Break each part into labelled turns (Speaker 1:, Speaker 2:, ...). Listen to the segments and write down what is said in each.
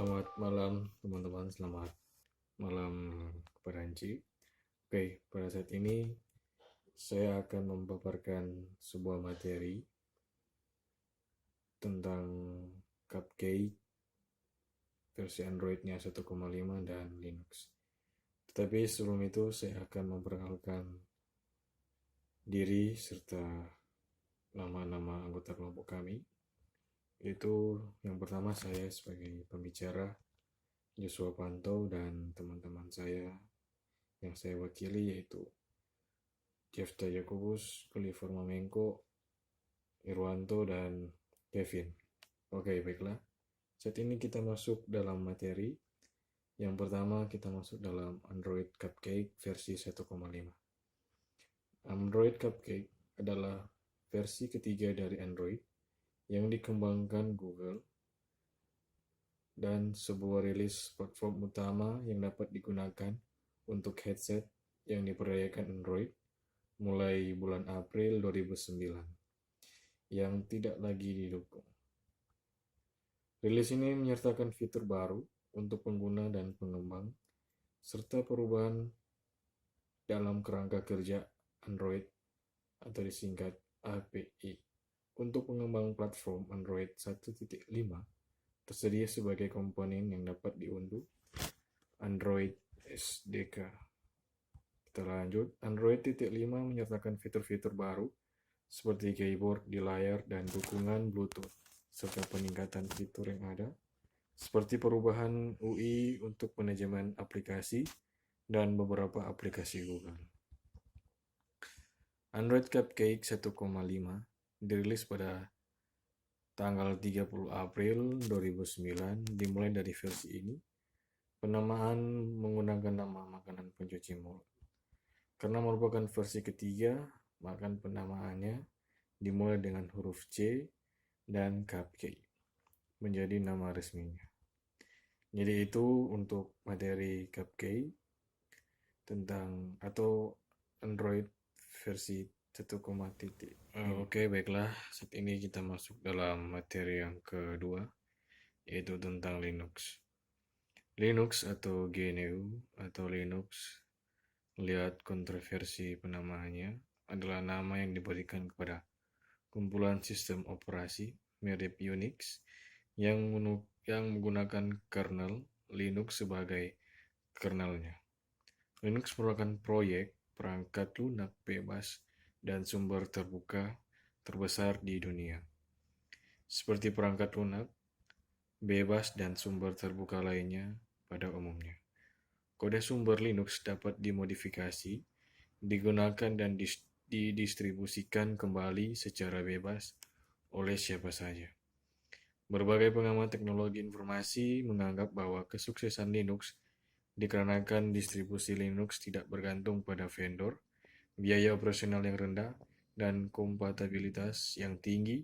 Speaker 1: Selamat malam teman-teman, selamat malam kepada Anci. Oke, pada saat ini saya akan memaparkan sebuah materi tentang Cupcake versi Android-nya 1,5 dan Linux. Tetapi sebelum itu saya akan memperkenalkan diri serta nama-nama anggota kelompok kami. Yaitu yang pertama saya sebagai pembicara Joshua Panto dan teman-teman saya yang saya wakili yaitu Jefta Yakubus, Clifford Mamenko, Irwanto, dan Kevin. Oke, baiklah. Saat ini kita masuk dalam materi. Yang pertama kita masuk dalam Android Cupcake versi 1,5. Android Cupcake adalah versi ketiga dari Android yang dikembangkan Google dan sebuah rilis platform utama yang dapat digunakan untuk headset yang diperdayakan Android mulai bulan April 2009 yang tidak lagi didukung. Rilis ini menyertakan fitur baru untuk pengguna dan pengembang serta perubahan dalam kerangka kerja Android atau disingkat API. Untuk pengembang platform Android 1.5 tersedia sebagai komponen yang dapat diunduh Android SDK. Kita lanjut, Android 5 menyertakan fitur-fitur baru seperti keyboard di layar dan dukungan Bluetooth, serta peningkatan fitur yang ada, seperti perubahan UI untuk manajemen aplikasi dan beberapa aplikasi Google. Android Cupcake 1,5 dirilis pada tanggal 30 April 2009. Dimulai dari versi ini, penamaan menggunakan nama makanan pencuci mulut. Karena merupakan versi ketiga, maka penamaannya dimulai dengan huruf C dan Cupcake menjadi nama resminya. Jadi itu untuk materi Cupcake tentang atau Android versi 1,0. Oke, baiklah. Saat ini kita masuk dalam materi yang kedua, yaitu tentang Linux. Linux atau GNU atau Linux, lihat kontroversi penamaannya, adalah nama yang diberikan kepada kumpulan sistem operasi mirip Unix yang menggunakan kernel Linux sebagai kernelnya. Linux merupakan proyek perangkat lunak bebas dan sumber terbuka terbesar di dunia. Seperti perangkat lunak bebas dan sumber terbuka lainnya pada umumnya. Kode sumber Linux dapat dimodifikasi, digunakan dan didistribusikan kembali secara bebas oleh siapa saja. Berbagai pengamat teknologi informasi menganggap bahwa kesuksesan Linux dikarenakan distribusi Linux tidak bergantung pada vendor, biaya operasional yang rendah, dan kompatibilitas yang tinggi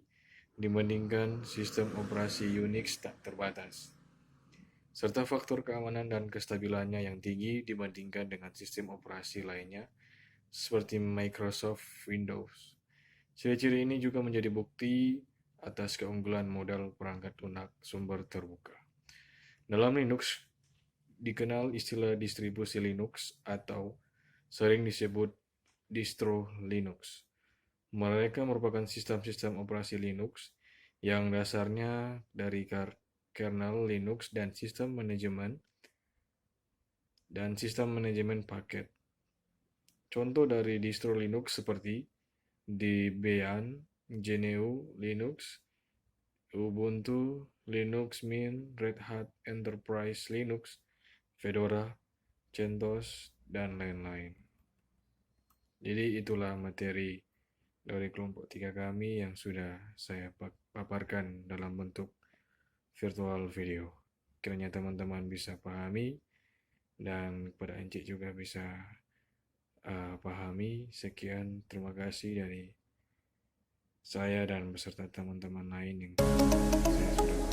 Speaker 1: dibandingkan sistem operasi Unix tak terbatas, serta faktor keamanan dan kestabilannya yang tinggi dibandingkan dengan sistem operasi lainnya seperti Microsoft Windows. Ciri-ciri ini juga menjadi bukti atas keunggulan model perangkat lunak sumber terbuka. Dalam Linux dikenal istilah distribusi Linux atau sering disebut distro Linux. Mereka merupakan sistem-sistem operasi Linux yang dasarnya dari kernel Linux dan sistem manajemen paket. Contoh dari distro Linux seperti Debian, GNU Linux, Ubuntu, Linux Mint, Red Hat Enterprise Linux, Fedora, CentOS, dan lain-lain. Jadi itulah materi dari kelompok 3 kami yang sudah saya paparkan dalam bentuk virtual video. Kiranya teman-teman bisa pahami dan kepada Encik juga bisa pahami. Sekian, terima kasih dari saya dan beserta teman-teman lain yang saya sudah